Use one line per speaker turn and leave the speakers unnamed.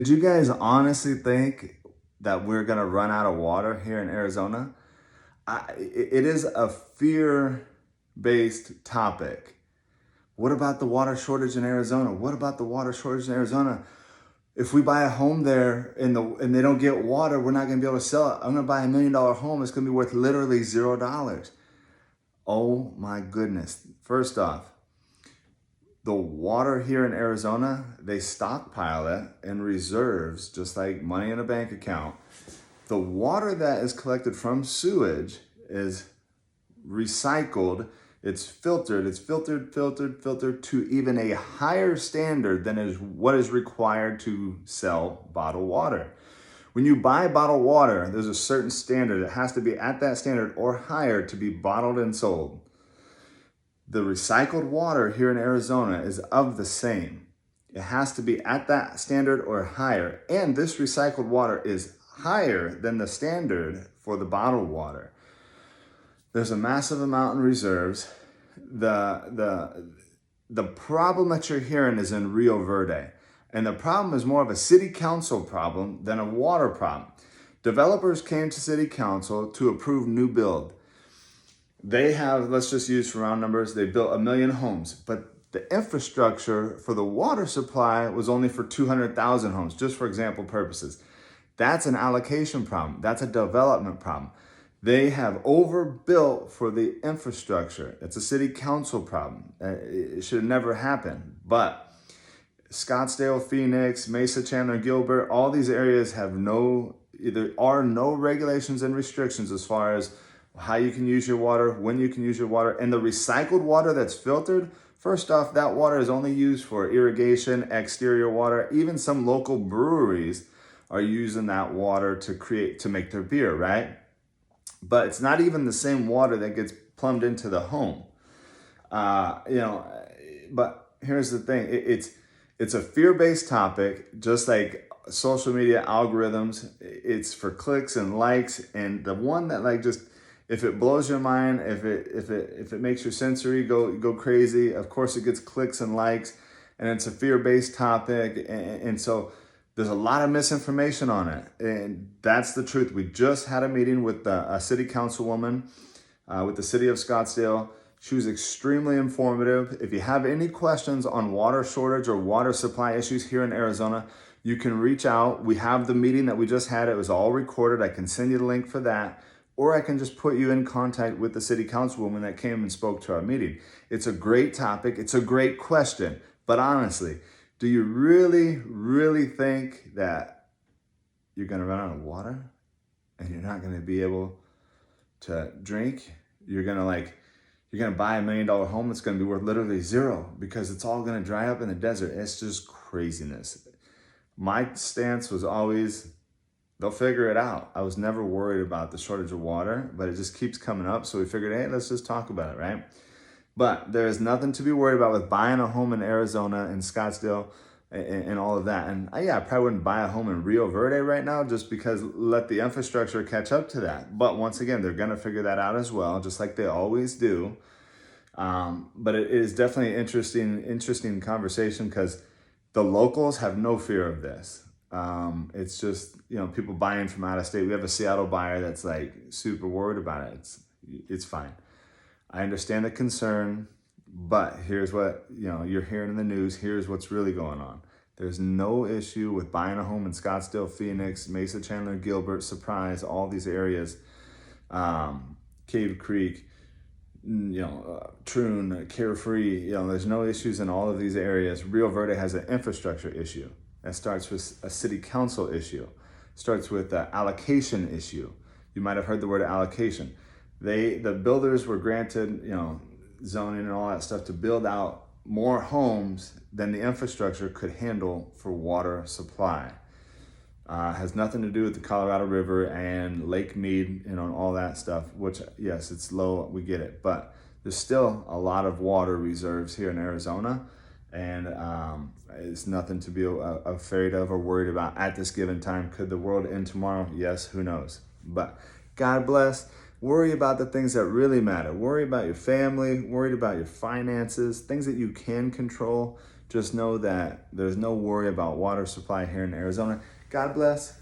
Did you guys honestly think that we're gonna run out of water here in Arizona? It is a fear-based topic. What about the water shortage in Arizona? What about the water shortage in Arizona? If we buy a home there and they don't get water, we're not gonna be able to sell it. I'm gonna buy $1 million home. It's gonna be worth literally $0. Oh my goodness. First off, the water here in Arizona, they stockpile it in reserves, just like money in a bank account. The water that is collected from sewage is recycled. It's filtered to even a higher standard than is what is required to sell bottled water. When you buy bottled water, there's a certain standard. It has to be at that standard or higher to be bottled and sold. The recycled water here in Arizona is of the same. It has to be at that standard or higher. And this recycled water is higher than the standard for the bottled water. There's a massive amount in reserves. The problem that you're hearing is in Rio Verde. And the problem is more of a city council problem than a water problem. Developers came to city council to approve new build. They have, let's just use for round numbers, they built 1 million homes, but the infrastructure for the water supply was only for 200,000 homes, just for example purposes. That's an allocation problem. That's a development problem. They have overbuilt for the infrastructure. It's a city council problem. It should have never happened. But Scottsdale, Phoenix, Mesa, Chandler, Gilbert, all these areas have no regulations and restrictions as far as how you can use your water, when you can use your water. And the recycled water that's filtered, first off, that water is only used for irrigation, exterior water. Even some local breweries are using that water to make their beer, right? But it's not even the same water that gets plumbed into the home. You know, but here's the thing. It's a fear-based topic, just like social media algorithms. It's for clicks and likes, and the one that like just, if it blows your mind, if it makes your sensory go crazy, of course it gets clicks and likes, and it's a fear-based topic, and so there's a lot of misinformation on it, and that's the truth. We just had a meeting with a city councilwoman with the city of Scottsdale. She was extremely informative. If you have any questions on water shortage or water supply issues here in Arizona, you can reach out. We have the meeting that we just had. It was all recorded. I can send you the link for that. Or I can just put you in contact with the city councilwoman that came and spoke to our meeting. It's a great topic. It's a great question. But honestly, do you really think that you're going to run out of water and you're not going to be able to drink? You're going to buy $1 million home that's going to be worth literally zero because it's all going to dry up in the desert. It's just craziness. My stance was always, they'll figure it out. I was never worried about the shortage of water, but it just keeps coming up. So we figured, hey, let's just talk about it, right? But there is nothing to be worried about with buying a home in Arizona and Scottsdale and all of that. And I probably wouldn't buy a home in Rio Verde right now just because let the infrastructure catch up to that. But once again, they're going to figure that out as well, just like they always do. But it is definitely an interesting conversation because the locals have no fear of this. It's just, people buying from out of state. We have a Seattle buyer that's like super worried about it. It's fine. I understand the concern, but here's what, you're hearing in the news. Here's what's really going on. There's no issue with buying a home in Scottsdale, Phoenix, Mesa, Chandler, Gilbert, Surprise, all these areas, Cave Creek, Troon, Carefree, there's no issues in all of these areas. Rio Verde has an infrastructure issue. That starts with a city council issue. Starts with an allocation issue. You might have heard the word allocation. The builders were granted, zoning and all that stuff to build out more homes than the infrastructure could handle for water supply. Has nothing to do with the Colorado River and Lake Mead, and all that stuff, which, yes, it's low, we get it. But there's still a lot of water reserves here in Arizona, and it's nothing to be afraid of or worried about at this given time. Could the world end tomorrow? Yes, who knows? But God bless. Worry about the things that really matter. Worry about your family, worried about your finances, things that you can control. just know that there's no worry about water supply here in Arizona. God bless.